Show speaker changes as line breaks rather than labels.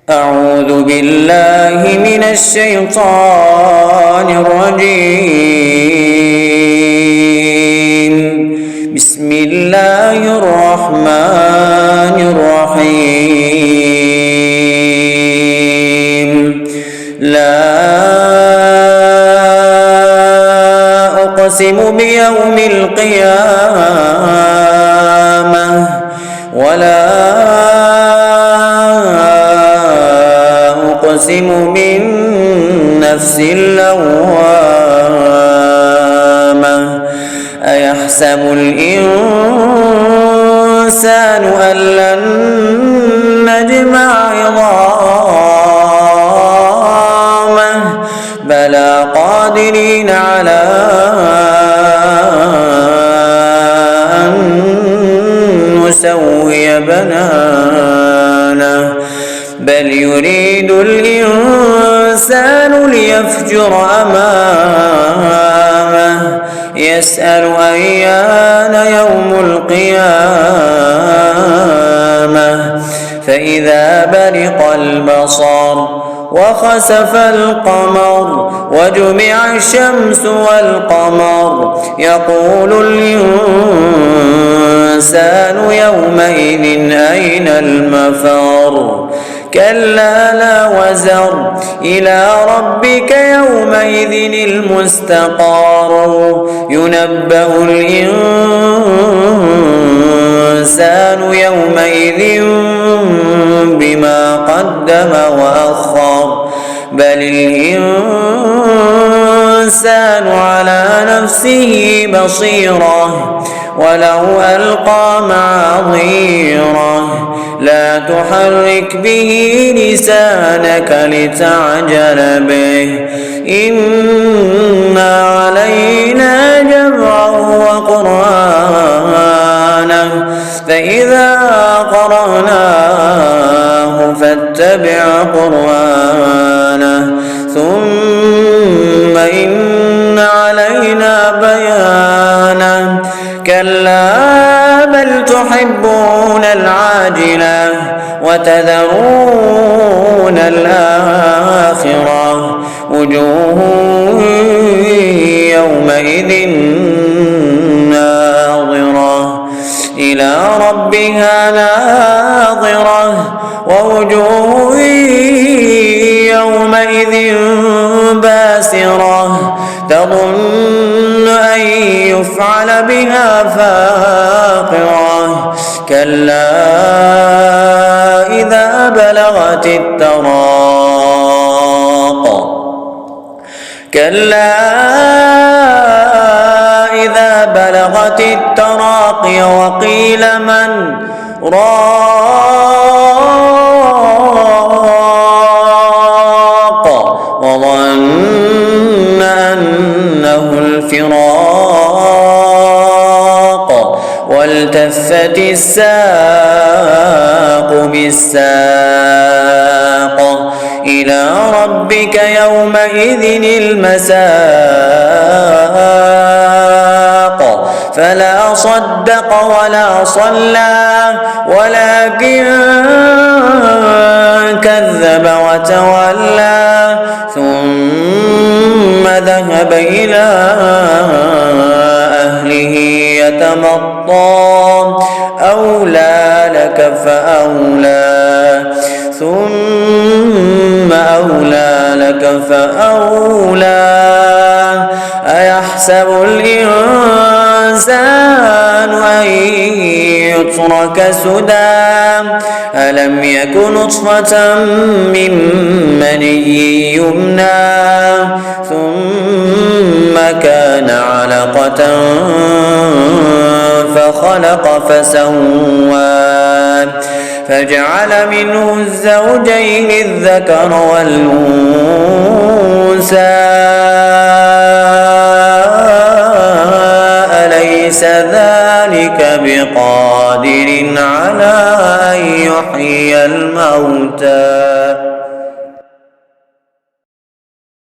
أعوذ بالله من الشيطان الرجيم. بسم الله الرحمن الرحيم. لا أقسم بيوم القيامة ولا أقسم بالنفس اللوامة. أيحسب الإنسان أن لن نجمع عظامه بلى قادرين على أن نسوي بنانه بل يريد الإنسان ليفجر أمامه يسأل أيان يوم القيامة فإذا برق البصر وخسف القمر وجمع الشمس والقمر يقول الإنسان يومئذ أين المفر كلا لا وزر إلى ربك يومئذ المستقر ينبأ الإنسان يومئذ بما قدم وأخر بل الإنسان على نفسه بصيرة ولو ألقى معاذيره لا تحرك به لسانك لتعجل به إن علينا جمعه وقرآنه فإذا قرأناه فاتبع قرآنه ثم إن علينا بيانه كلا بل تحبون العاجلة وتذرون الآخرة وجوه يومئذ ناظرة إلى ربها ناظرة ووجوه يومئذ باسرة تظن أن يفعل بها فاقرة كلا إذا بلغت التراق كلا إذا بلغت التراقي وقيل من راق وظن أنه الفراق والتفت الساق بالساق إلى ربك يومئذ المساق فلا صدق ولا صلى ولكن كذب وتولى ثم ذهب إلى أهله يتمطى أولى لك فأولى ثم أولى لك فأولى أيحسب الإنسان أن يترك سدى ألم يك نطفة من مني يمنى ثم كان علقة فخلق فسوى فجعل منه الزوجين الذكر والأنثى أليس ذلك بقادر على أن يحيي الموتى